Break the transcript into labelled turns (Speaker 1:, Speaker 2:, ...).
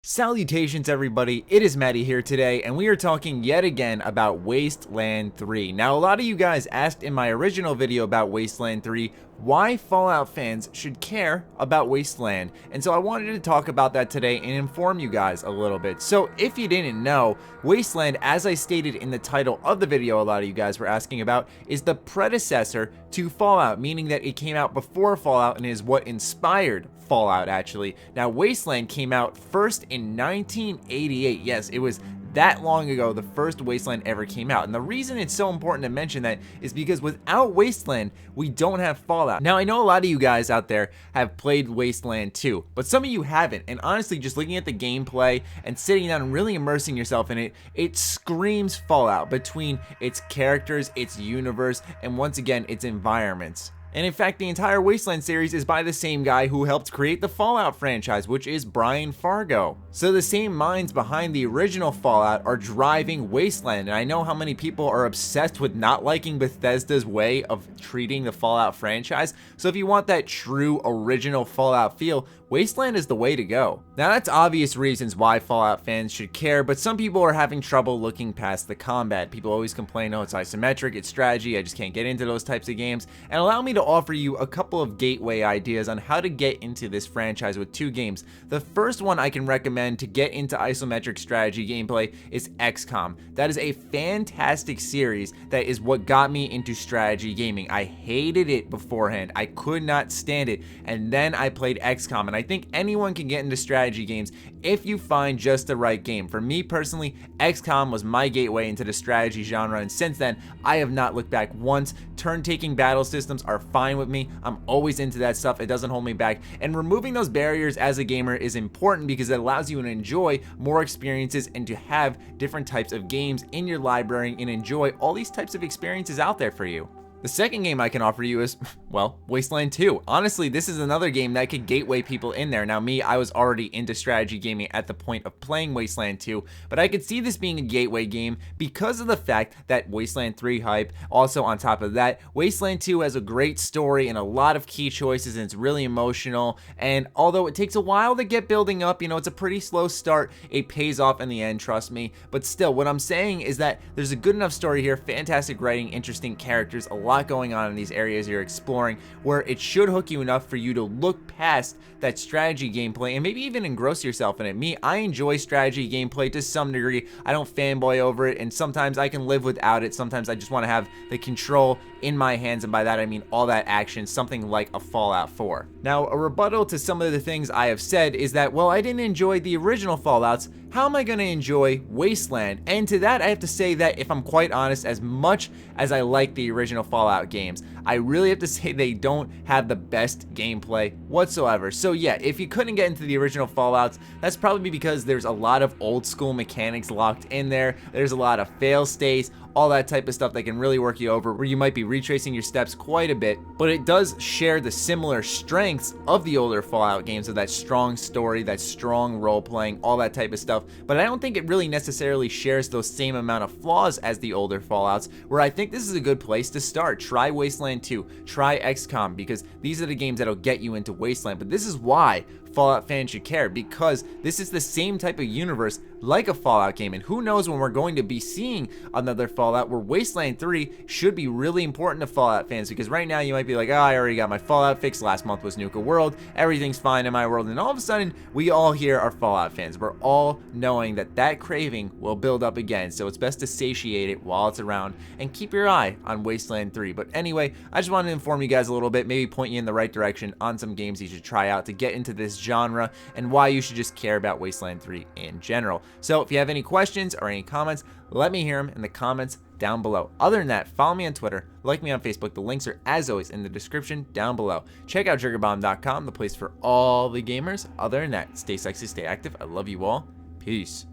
Speaker 1: Salutations everybody, it is Matty here today, and we are talking yet again about Wasteland 3. Now a lot of you guys asked in my original video about Wasteland 3 why Fallout fans should care about Wasteland, and so I wanted to talk about that today and inform you guys a little bit. So if you didn't know, Wasteland, as I stated in the title of the video a lot of you guys were asking about, is the predecessor to Fallout, meaning that it came out before Fallout and is what inspired Fallout actually. Now Wasteland came out first in 1988. Yes, it was that long ago the first Wasteland ever came out, and the reason it's so important to mention that is because without Wasteland we don't have Fallout. Now I know a lot of you guys out there have played Wasteland 2, but some of you haven't, and honestly just looking at the gameplay and sitting down and really immersing yourself in it, it screams Fallout between its characters, its universe, and once again its environments. And in fact, the entire Wasteland series is by the same guy who helped create the Fallout franchise, which is Brian Fargo. So the same minds behind the original Fallout are driving Wasteland, and I know how many people are obsessed with not liking Bethesda's way of treating the Fallout franchise. So if you want that true original Fallout feel, Wasteland is the way to go. Now that's obvious reasons why Fallout fans should care, but some people are having trouble looking past the combat. People always complain, oh, it's isometric, it's strategy, I just can't get into those types of games. And allow me to offer you a couple of gateway ideas on how to get into this franchise with two games. The first one I can recommend to get into isometric strategy gameplay is XCOM. That is a fantastic series that is what got me into strategy gaming. I hated it beforehand, I could not stand it, and then I played XCOM, and I think anyone can get into strategy games if you find just the right game. For me personally, XCOM was my gateway into the strategy genre, and since then I have not looked back once. Turn-taking battle systems are fine with me. I'm always into that stuff. It doesn't hold me back, and removing those barriers as a gamer is important because it allows you to enjoy more experiences and to have different types of games in your library and enjoy all these types of experiences out there for you. The second game I can offer you is, well, Wasteland 2. Honestly, this is another game that could gateway people in there. Now me, I was already into strategy gaming at the point of playing Wasteland 2, but I could see this being a gateway game because of the fact that Wasteland 3 hype. Also on top of that, Wasteland 2 has a great story and a lot of key choices, and it's really emotional, and although it takes a while to get building up, you know, it's a pretty slow start, it pays off in the end, trust me. But still, what I'm saying is that there's a good enough story here, fantastic writing, interesting characters, a lot going on in these areas you're exploring, where it should hook you enough for you to look past that strategy gameplay and maybe even engross yourself in it. Me, I enjoy strategy gameplay to some degree. I don't fanboy over it, and sometimes I can live without it. Sometimes I just want to have the control in my hands, and by that I mean all that action, something like a Fallout 4. Now, a rebuttal to some of the things I have said is that, well, I didn't enjoy the original Fallouts. How am I going to enjoy Wasteland? And to that I have to say that, if I'm quite honest, as much as I like the original Fallout games, I really have to say they don't have the best gameplay whatsoever. So yeah, if you couldn't get into the original Fallouts, that's probably because there's a lot of old school mechanics locked in there. There's a lot of fail states, all that type of stuff that can really work you over, where you might be retracing your steps quite a bit, but it does share the similar strengths of the older Fallout games, of that strong story, that strong role playing, all that type of stuff. But I don't think it really necessarily shares those same amount of flaws as the older Fallouts, where I think this is a good place to start. Try Wasteland 2, try XCOM, because these are the games that'll get you into Wasteland. But this is why Fallout fans should care, because this is the same type of universe like a Fallout game, and who knows when we're going to be seeing another Fallout, where Wasteland 3 should be really important to Fallout fans, because right now you might be like, oh, I already got my Fallout fix, last month was Nuka World, everything's fine in my world, and all of a sudden we all here are Fallout fans. We're all knowing that that craving will build up again, so it's best to satiate it while it's around and keep your eye on Wasteland 3. But anyway, I just wanted to inform you guys a little bit, maybe point you in the right direction on some games you should try out to get into this genre, and why you should just care about Wasteland 3 in general. So if you have any questions or any comments, let me hear them in the comments down below. Other than that, follow me on Twitter, like me on Facebook. The links are, as always, in the description down below. Check out triggerbomb.com, the place for all the gamers. Other than that, stay sexy, stay active. I love you all. Peace.